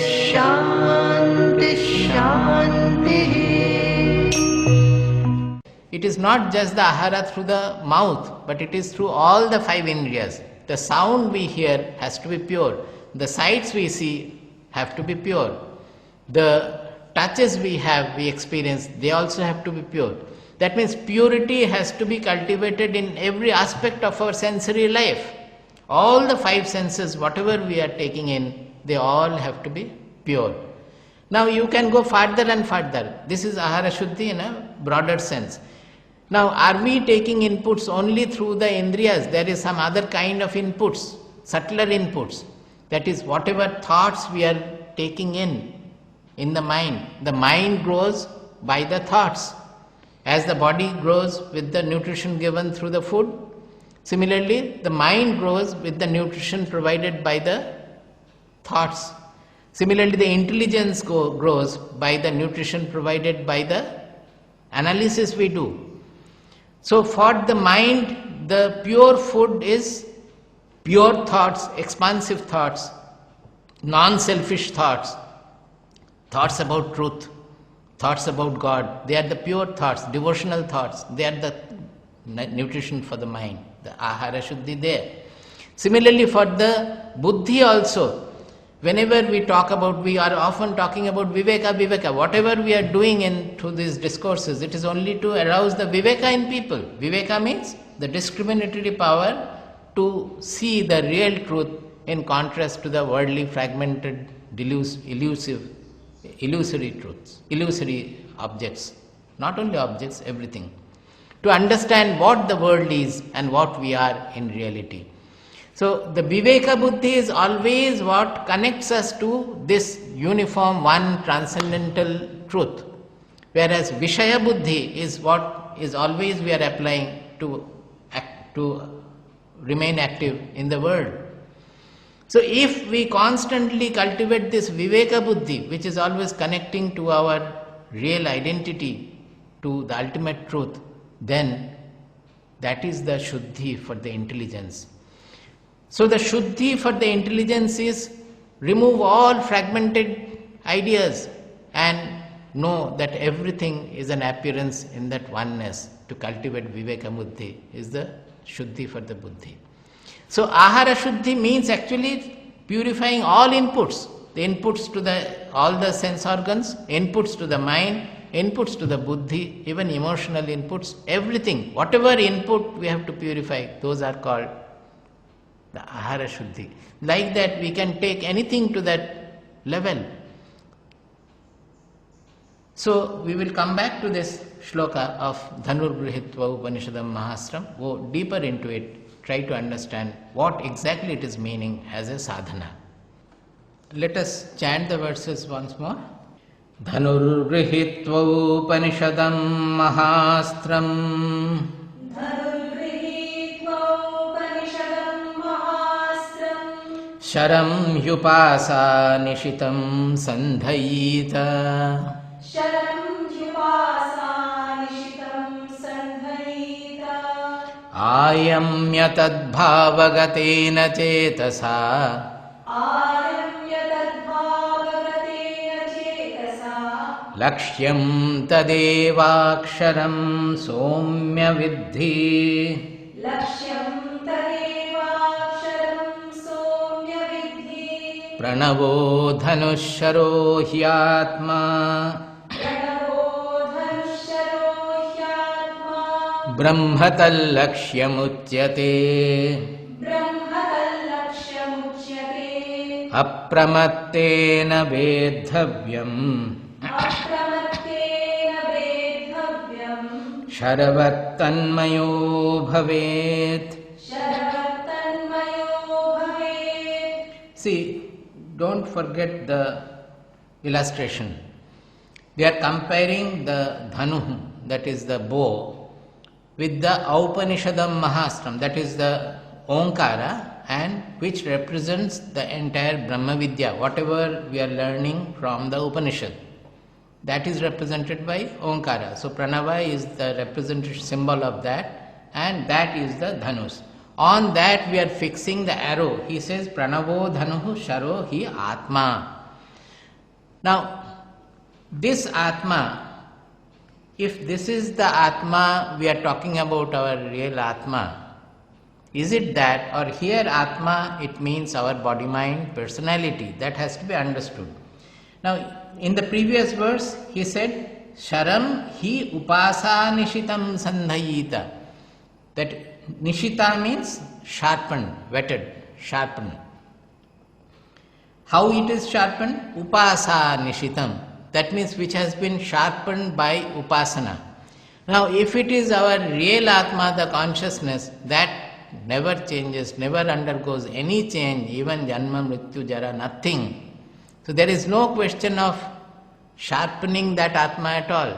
Shanti Shanti. It is not just the ahara through the mouth, but it is through all the five indriyas. The sound we hear has to be pure. The sights we see have to be pure. The touches we experience, they also have to be pure. That means purity has to be cultivated in every aspect of our sensory life. All the five senses, whatever we are taking in, they all have to be pure. Now you can go further and further. This is ahara shuddhi in a broader sense. Now, are we taking inputs only through the indriyas? There is some other kind of inputs, subtler inputs. That is, whatever thoughts we are taking in the mind. The mind grows by the thoughts. As the body grows with the nutrition given through the food, similarly, the mind grows with the nutrition provided by the thoughts. Similarly, the intelligence grows by the nutrition provided by the analysis we do. So for the mind, the pure food is pure thoughts, expansive thoughts, non-selfish thoughts, thoughts about truth, thoughts about God. They are the pure thoughts, devotional thoughts. They are the nutrition for the mind, the ahara shuddhi there. Similarly for the buddhi also, whenever we talk about, we are often talking about viveka. Whatever we are doing through these discourses, it is only to arouse the viveka in people. Viveka means the discriminatory power to see the real truth in contrast to the worldly, fragmented, illusory truths, illusory objects. Not only objects, everything. To understand what the world is and what we are in reality. So the Viveka Buddhi is always what connects us to this uniform one transcendental truth. Whereas Vishaya Buddhi is what is always we are applying to remain active in the world. So if we constantly cultivate this Viveka Buddhi, which is always connecting to our real identity, to the ultimate truth, then that is the Shuddhi for the intelligence. So the Shuddhi for the intelligence is remove all fragmented ideas and know that everything is an appearance in that oneness. To cultivate Viveka Buddhi is the Shuddhi for the Buddhi. So Ahara Shuddhi means actually purifying all inputs. The inputs to all the sense organs, inputs to the mind, inputs to the Buddhi, even emotional inputs, everything. Whatever input we have to purify, those are called the Ahara Shuddhi. Like that we can take anything to that level. So we will come back to this shloka of Dhanur Grihitva Upanishadam Mahastram, go deeper into it, try to understand what exactly it is meaning as a sadhana. Let us chant the verses once more. Dhanur Grihitva Upanishadam Mahastram Sharam Yupasa Nishitam Sandhayita Ayamyatadbhavagatena cetasa Lakshyam tadevaksharam somya viddhi Pranavo dhanusharo hyatma Brahmatallakshyamuchyate Apramattena vedhavyam Sharavattanmayo bhavet. See, don't forget the illustration. We are comparing the dhanu, that is the bow, with the Upanishadam Mahastram, that is the Omkara, and which represents the entire Brahma Vidya, whatever we are learning from the Upanishad. That is represented by Omkara. So Pranava is the representative symbol of that, and that is the Dhanus. On that we are fixing the arrow. He says Pranavo Dhanuhu Sharo Hi Atma. Now, this Atma, if this is the Atma we are talking about, our real Atma, is it that, or here Atma, it means our body, mind, personality, that has to be understood. Now, in the previous verse, he said, Sharam hi upasa nishitam sandhayita. That nishita means sharpened, whetted, sharpened. How it is sharpened? Upasa nishitam. That means which has been sharpened by upasana. Now, if it is our real Atma, the consciousness, that never changes, never undergoes any change, even Janma, Mrityu, Jara, nothing. So there is no question of sharpening that Atma at all.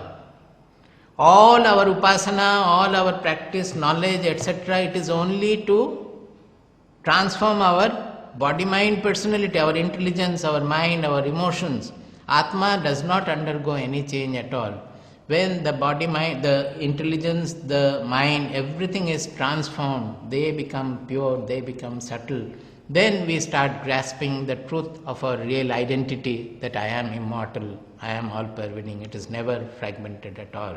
All our upasana, all our practice, knowledge, etc., it is only to transform our body, mind, personality, our intelligence, our mind, our emotions. Atma does not undergo any change at all. When the body, mind, the intelligence, the mind, everything is transformed, they become pure, they become subtle, then we start grasping the truth of our real identity, that I am immortal, I am all-pervading, it is never fragmented at all.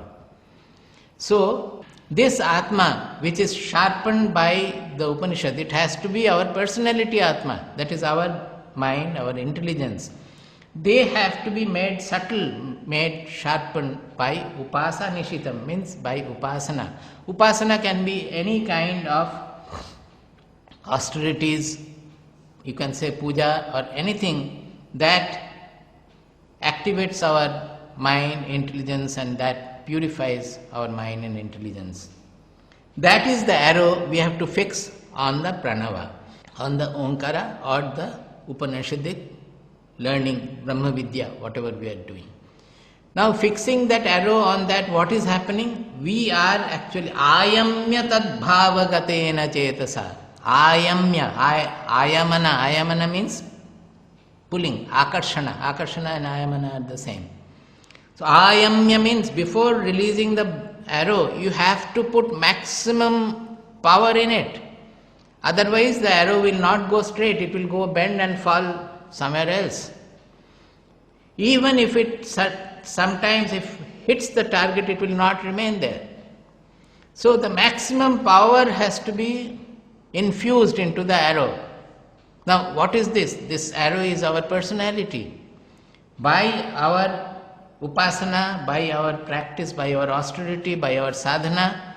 So, this Atma, which is sharpened by the Upanishad, it has to be our personality Atma, that is our mind, our intelligence. They have to be made subtle, made sharpened by upasa nishitam, means by upasana. Upasana can be any kind of austerities, you can say puja or anything that activates our mind, intelligence, and that purifies our mind and intelligence. That is the arrow we have to fix on the pranava, on the Omkara or the Upanishadic learning, Brahma Vidya, whatever we are doing. Now, fixing that arrow on that, what is happening? We are actually ayamya tad bhavagatena chetasa. Ayamya, ayamana means pulling, akarshana. Akarshana and ayamana are the same. So, ayamya means before releasing the arrow, you have to put maximum power in it. Otherwise, the arrow will not go straight, it will go bend and fall somewhere else. Even if it sometimes if hits the target, it will not remain there. So the maximum power has to be infused into the arrow. Now what is this? This arrow is our personality. By our upasana, by our practice, by our austerity, by our sadhana,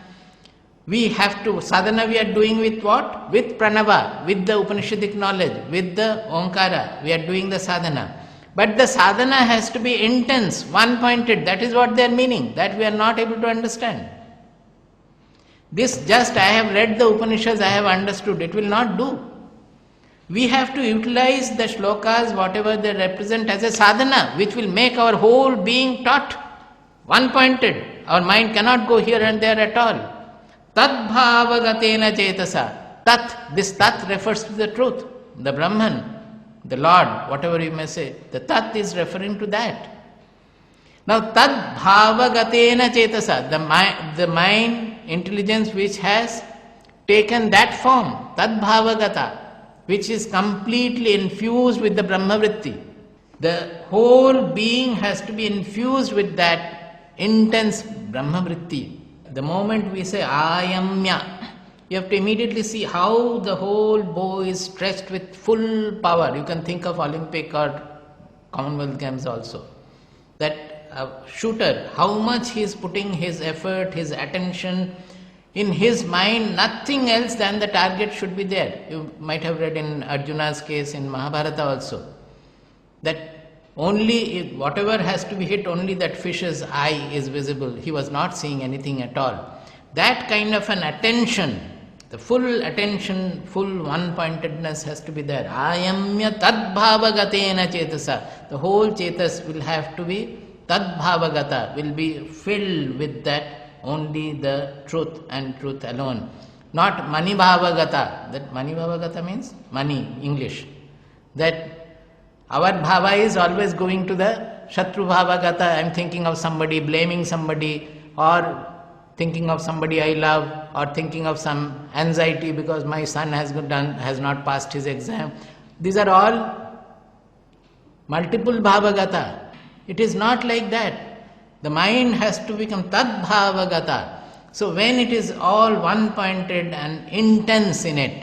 we have to, sadhana we are doing with what? With pranava, with the Upanishadic knowledge, with the Omkara, we are doing the sadhana. But the sadhana has to be intense, one-pointed, that is what they are meaning, that we are not able to understand. This just I have read the Upanishads, I have understood, it will not do. We have to utilize the shlokas, whatever they represent, as a sadhana, which will make our whole being taut, one-pointed. Our mind cannot go here and there at all. Tad bhavagatena chetasa. Tat, this tat refers to the truth, the Brahman, the Lord, whatever you may say. The tat is referring to that. Now, tad bhavagatena chetasa, the mind, intelligence which has taken that form, tad bhavagata, which is completely infused with the Brahmavritti. The whole being has to be infused with that intense Brahmavritti. The moment we say ayamya, you have to immediately see how the whole bow is stretched with full power. You can think of Olympic or Commonwealth Games also. That a shooter, how much he is putting his effort, his attention, in his mind, nothing else than the target should be there. You might have read in Arjuna's case in Mahabharata also, that only whatever has to be hit, only that fish's eye is visible. He was not seeing anything at all. That kind of an attention, the full attention, full one-pointedness has to be there. Ayamya tadbhavagatena chetasa. The whole chetas will have to be tadbhavagata, will be filled with that only the truth and truth alone. Not manibhavagata. That manibhavagata means money, English. That our bhava is always going to the shatru bhavagata. I am thinking of somebody, blaming somebody, or thinking of somebody I love, or thinking of some anxiety because my son has not passed his exam. These are all multiple bhavagata. It is not like that. The mind has to become tad bhavagata. So when it is all one-pointed and intense in it,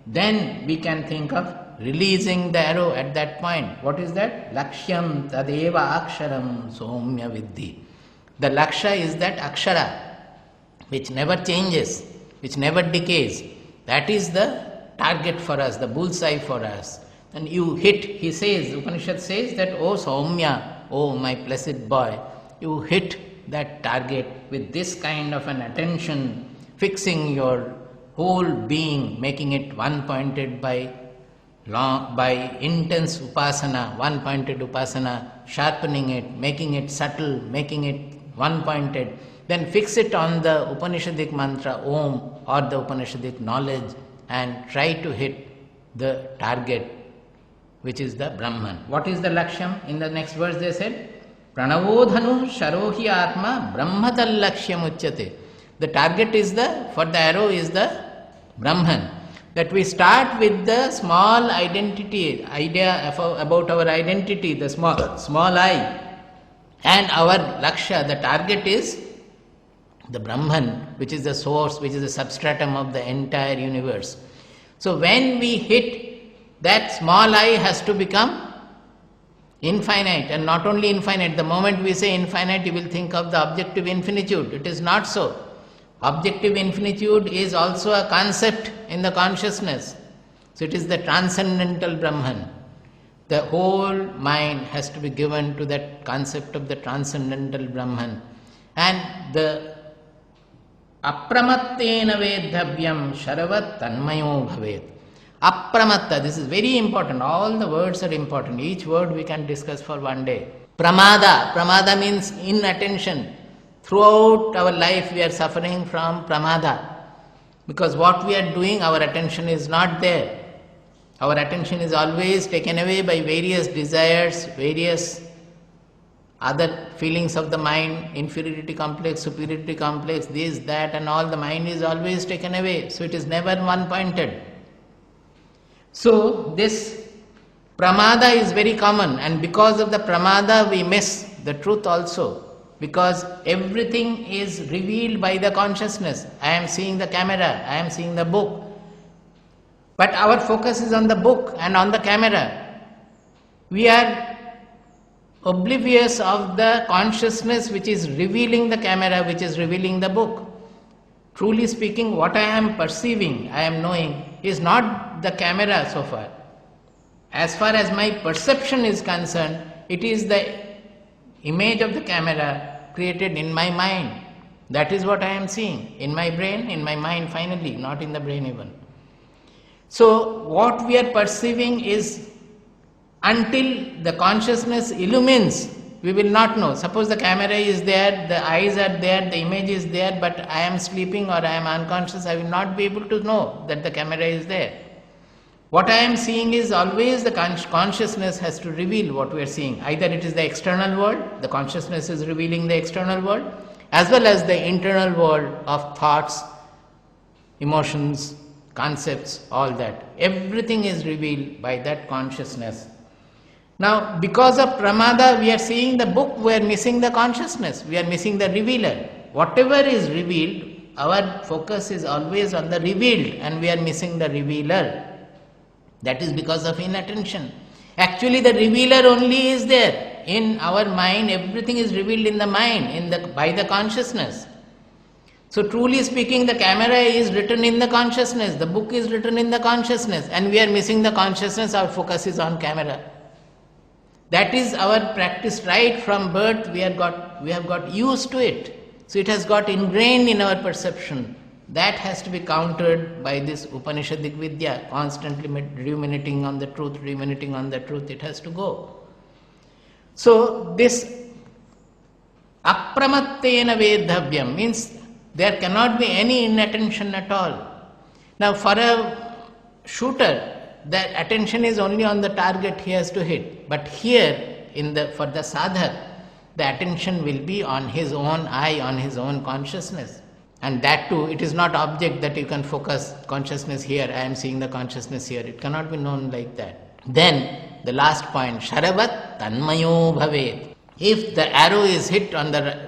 then we can think of releasing the arrow at that point. What is that? Lakshyam tadeva aksharam somya viddhi. The laksha is that akshara, which never changes, which never decays. That is the target for us, the bullseye for us. And you hit, he says, Upanishad says that, oh Saumya, oh my blessed boy, you hit that target with this kind of an attention, fixing your whole being, making it one-pointed by intense upasana, one-pointed upasana, sharpening it, making it subtle, making it one-pointed. Then fix it on the Upanishadic mantra Om or the Upanishadic knowledge and try to hit the target, which is the Brahman. What is the Lakshyam? In the next verse they said, Pranavodhanu Sharohi Atma Brahmatal Lakshyam Uchyate. The target is for the arrow is the Brahman. That we start with the small idea about our identity, the small I, and our Lakshya, the target is the Brahman, which is the source, which is the substratum of the entire universe. So when we hit, that small I has to become infinite, and not only infinite. The moment we say infinite, you will think of the objective infinitude. It is not so. Objective infinitude is also a concept in the consciousness. So it is the transcendental Brahman. The whole mind has to be given to that concept of the transcendental Brahman. And the apramattena vedhavyam sharavat tanmayo bhavet. Apramatta, this is very important. All the words are important. Each word we can discuss for one day. Pramada. Pramada means inattention. Throughout our life we are suffering from pramada. Because what we are doing, our attention is not there. Our attention is always taken away by various desires, various other feelings of the mind, inferiority complex, superiority complex, this, that and all. The mind is always taken away. So it is never one-pointed. So this pramada is very common, and because of the pramada we miss the truth also. Because everything is revealed by the consciousness. I am seeing the camera, I am seeing the book. But our focus is on the book and on the camera. We are oblivious of the consciousness which is revealing the camera, which is revealing the book. Truly speaking, what I am perceiving, I am knowing, is not the camera so far. As far as my perception is concerned, it is the image of the camera created in my mind. That is what I am seeing. In my brain, in my mind finally, not in the brain even. So what we are perceiving is, until the consciousness illumines, we will not know. Suppose the camera is there, the eyes are there, the image is there, but I am sleeping or I am unconscious, I will not be able to know that the camera is there. What I am seeing is always the consciousness has to reveal what we are seeing. Either it is the external world, the consciousness is revealing the external world, as well as the internal world of thoughts, emotions, concepts, all that. Everything is revealed by that consciousness. Now, because of pramada, we are seeing the book, we are missing the consciousness, we are missing the revealer. Whatever is revealed, our focus is always on the revealed, and we are missing the revealer. That is because of inattention. Actually, the revealer only is there. In our mind, everything is revealed in the mind, by the consciousness. So truly speaking, the camera is written in the consciousness, the book is written in the consciousness, and we are missing the consciousness, our focus is on camera. That is our practice right from birth. We have got used to it. So it has got ingrained in our perception. That has to be countered by this Upanishadic Vidya, constantly ruminating on the truth, it has to go. So this apramattena vedhavyam means there cannot be any inattention at all. Now for a shooter, the attention is only on the target he has to hit. But here, for the sadhak, the attention will be on his own eye, on his own consciousness. And that too, it is not object that you can focus consciousness here, I am seeing the consciousness here. It cannot be known like that. Then the last point, Sharavat Tanmayo Bhavet. If the arrow is hit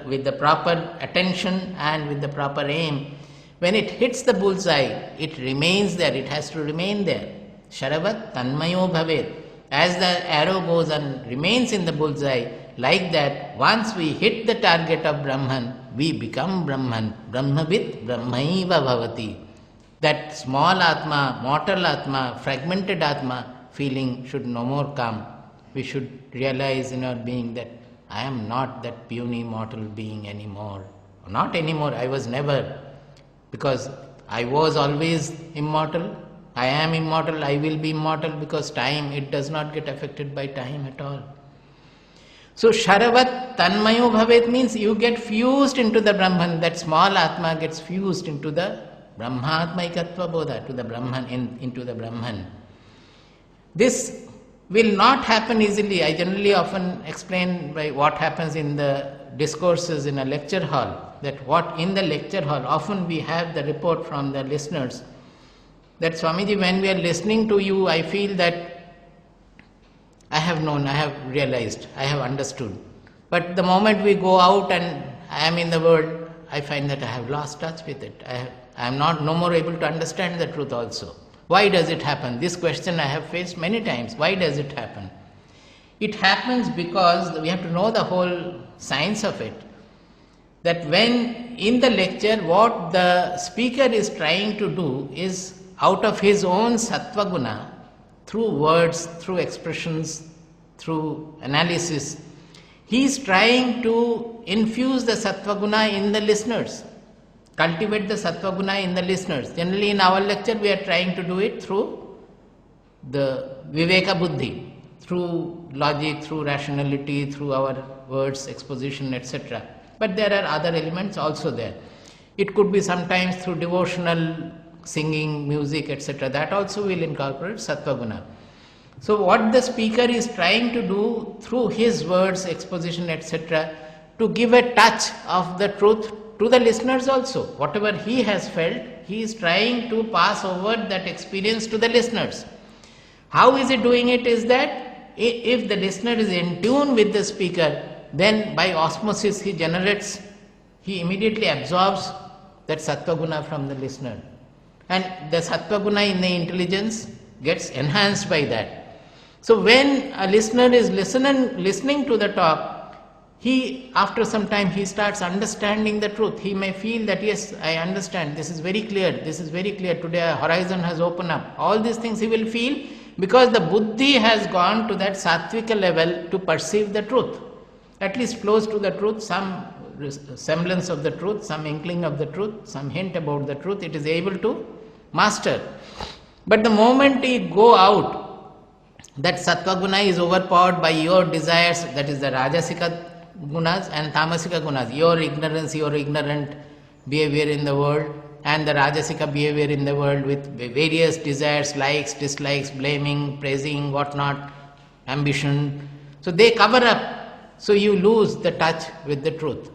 with the proper attention and with the proper aim, when it hits the bullseye, it remains there, it has to remain there. Sharavat Tanmayo Bhavet. As the arrow goes and remains in the bullseye, like that, once we hit the target of Brahman, we become Brahman. Brahmavit Brahmaiva Bhavati. That small Atma, mortal Atma, fragmented Atma feeling should no more come. We should realize in our being that I am not that puny mortal being anymore. Not anymore, I was never. Because I was always immortal. I am immortal, I will be immortal, because time, it does not get affected by time at all. So Sharavat Tanmayo Bhavet means you get fused into the Brahman, that small Atma gets fused into the Brahmatmaikatva Bodha, to the Brahman, into the Brahman. This will not happen easily. I generally often explain by what happens in the discourses in a lecture hall, that what in the lecture hall, often we have the report from the listeners, that Swamiji, when we are listening to you, I feel that I have known, I have realized, I have understood. But the moment we go out and I am in the world, I find that I have lost touch with it. I am no more able to understand the truth also. Why does it happen? This question I have faced many times. Why does it happen? It happens because we have to know the whole science of it. That when in the lecture, what the speaker is trying to do is, out of his own sattva guna, through words, through expressions, through analysis, he is trying to infuse the sattva guna in the listeners, cultivate the sattva guna in the listeners. Generally in our lecture we are trying to do it through the viveka buddhi, through logic, through rationality, through our words, exposition, etc. But there are other elements also there. It could be sometimes through devotional singing, music, etc. That also will incorporate sattva guna. So what the speaker is trying to do through his words, exposition, etc., to give a touch of the truth to the listeners also. Whatever he has felt, he is trying to pass over that experience to the listeners. How is he doing it? Is that if the listener is in tune with the speaker, then by osmosis he immediately absorbs that sattva guna from the listener. And the sattva guna in the intelligence gets enhanced by that. So when a listener is listening to the talk, after some time he starts understanding the truth. He may feel that, yes, I understand, this is very clear, today a horizon has opened up. All these things he will feel because the buddhi has gone to that sattvika level to perceive the truth. At least close to the truth, some semblance of the truth, some inkling of the truth, some hint about the truth, it is able to master. But the moment you go out, that sattva guna is overpowered by your desires, that is the rajasika gunas and tamasika gunas, your ignorance, your ignorant behavior in the world, and the rajasika behavior in the world with various desires, likes, dislikes, blaming, praising, whatnot, ambition. So they cover up. So you lose the touch with the truth.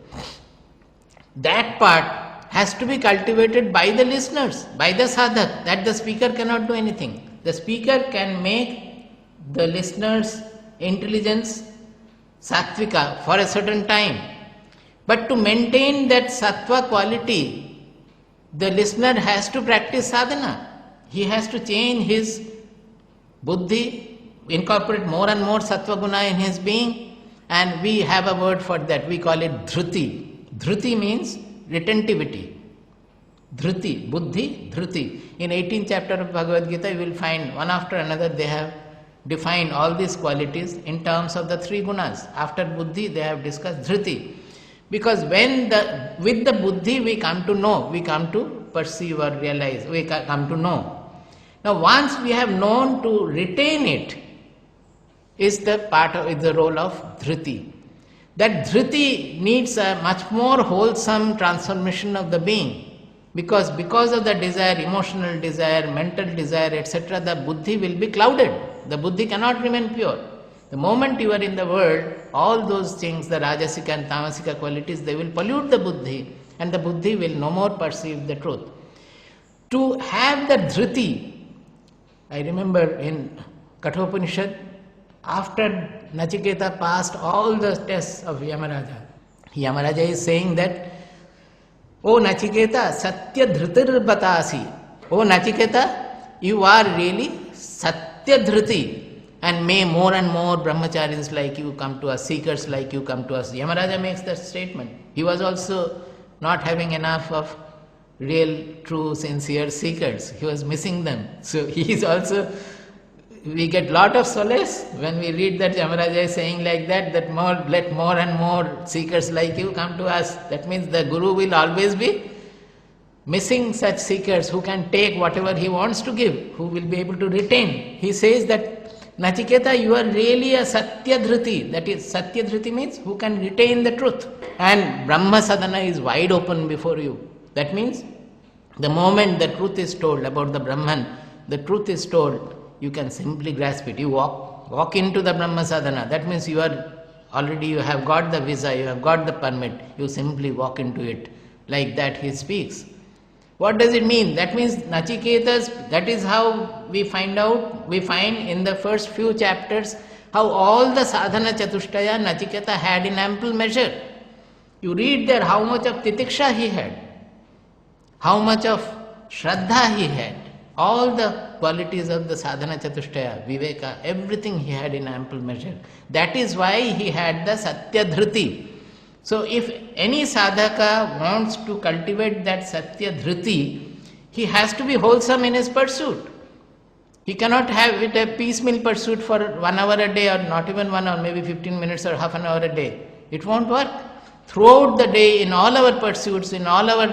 That part has to be cultivated by the listeners, by the sadhak, that the speaker cannot do anything. The speaker can make the listener's intelligence sattvika for a certain time. But to maintain that sattva quality, the listener has to practice sadhana. He has to change his buddhi, incorporate more and more sattva guna in his being. And we have a word for that, we call it dhruti. Dhruti means retentivity. Dhruti, buddhi, dhruti. In 18th chapter of Bhagavad Gita, you will find one after another they have defined all these qualities in terms of the three gunas. After buddhi, they have discussed dhruti. Because with the buddhi we come to know, we come to perceive or realize, we come to know. Now once we have known, to retain it is the role of dhruti. That dhruti needs a much more wholesome transformation of the being, because of the desire, emotional desire, mental desire, etc., the buddhi will be clouded. The buddhi cannot remain pure. The moment you are in the world, all those things, the rajasika and tamasika qualities, they will pollute the buddhi, and the buddhi will no more perceive the truth. To have the dhruti, I remember in Kathopanishad, After Nachiketa passed all the tests of Yamaraja, Yamaraja is saying that, "O Nachiketa, Satya Dhritir Batasi." O Nachiketa, you are really Satya Dhriti. And may more and more brahmacharis like you come to us, seekers like you come to us. Yamaraja makes that statement. He was also not having enough of real, true, sincere seekers. He was missing them. So he is also, we get lot of solace when we read that Yamaraja is saying like that let more and more seekers like you come to us. That means the Guru will always be missing such seekers who can take whatever he wants to give, who will be able to retain. He says that, Nachiketa, you are really a Satya Dhriti. That is, Satya Dhriti means who can retain the truth. And Brahma Sadhana is wide open before you. That means the moment the truth is told about the Brahman, the truth is told, you can simply grasp it. You walk into the Brahma Sadhana. That means you have got the visa, you have got the permit. You simply walk into it. Like that he speaks. What does it mean? That means Nachiketas, that is how we find in the first few chapters how all the sadhana chatushtaya Nachiketa had in ample measure. You read there how much of titiksha he had, how much of shraddha he had, all the qualities of the sadhana chatushtaya, viveka, everything he had in ample measure. That is why he had the Satya Dhriti. So if any sadhaka wants to cultivate that Satya Dhriti, he has to be wholesome in his pursuit. He cannot have it a piecemeal pursuit for 1 hour a day, or not even 1 hour, maybe 15 minutes or half an hour a day. It won't work. Throughout the day, in all our pursuits, in all our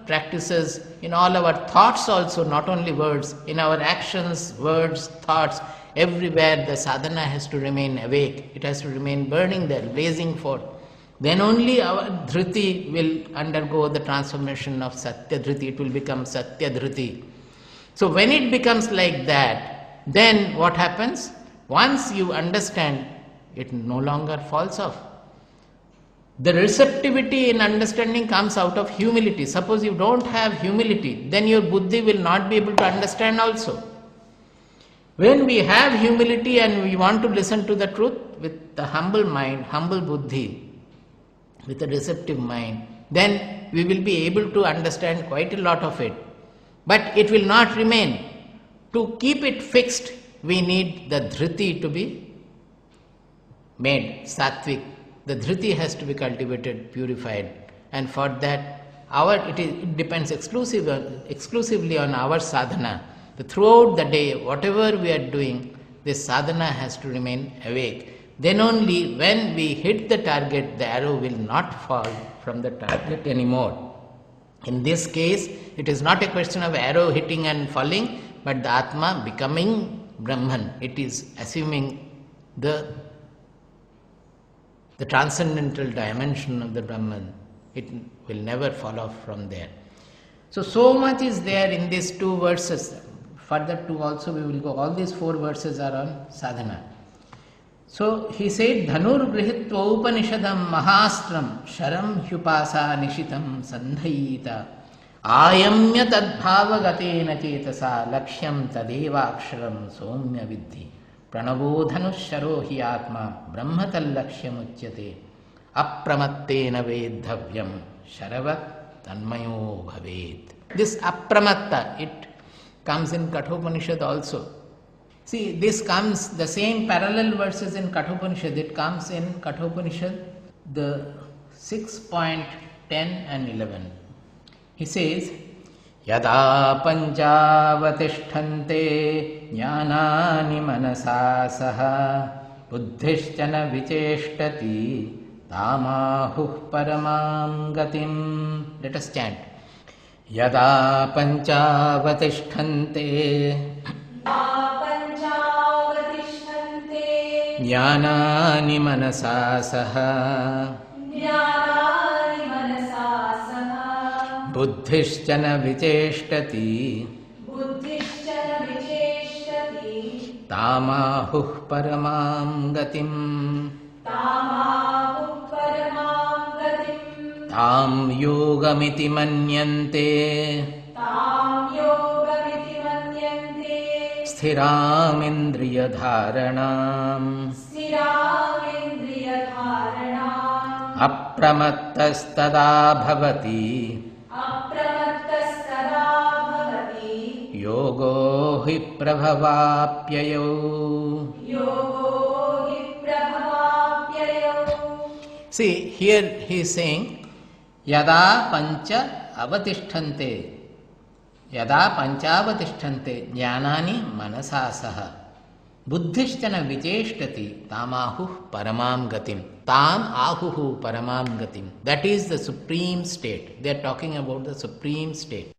practices, in all our thoughts also, not only words, in our actions, words, thoughts, everywhere the sadhana has to remain awake. It has to remain burning there, blazing forth. Then only our dhriti will undergo the transformation of Satya Dhriti. It will become Satya Dhriti. So when it becomes like that, then what happens? Once you understand, it no longer falls off. The receptivity in understanding comes out of humility. Suppose you don't have humility, then your buddhi will not be able to understand also. When we have humility and we want to listen to the truth with the humble mind, humble buddhi, with a receptive mind, then we will be able to understand quite a lot of it. But it will not remain. To keep it fixed, we need the dhriti to be made sattvic. The dhriti has to be cultivated, purified. And for that, it depends exclusively on our sadhana. Throughout the day, whatever we are doing, this sadhana has to remain awake. Then only when we hit the target, the arrow will not fall from the target anymore. In this case, it is not a question of arrow hitting and falling, but the Atma becoming Brahman. It is assuming the transcendental dimension of the Brahman. It will never fall off from there. So much is there in these 2 verses. Further 2 also we will go. All these 4 verses are on sadhana. So he said, Dhanur grihitva upanishadam mahastram sharam hyupasa nishitam sandhayita ayamya tadbhava gatena chetasa lakshyam tadeva aksharam somya viddhi pranavo dhanusharo hi atma brahmatal lakshyam uchyate apramattena vedhavyam sharavat tanmayo bhavet. This apramatta, it comes in Kathopanishad also. See, this comes, the same parallel verses in Kathopanishad, it comes in Kathopanishad, the 6.10 and 11. He says, Yada panchavatishtante jnanani manasa saha buddhischana vicheshtati tamahuh paramam gatim. Let us chant. Yada panchavatishtante ज्ञानानि मनसा सह बुद्धिश्चन विचेष्टति तामाहुः परमां गतिम् तां योगमिति मन्यन्ते स्थिरामिन्द्रियधारणाम् अप्रमत्तस्तदा भवति योगो हि प्रभवाप्ययौ. See, here he is saying, yada pancha avatishtante, yada panchavatiष्ठन्ते ज्ञानानि मनसा सह बुद्धिश्चन विचेष्टति तामाहुः परमां गतिं. ताम आहुः परमां गतिं. That is the supreme state. They are talking about the supreme state.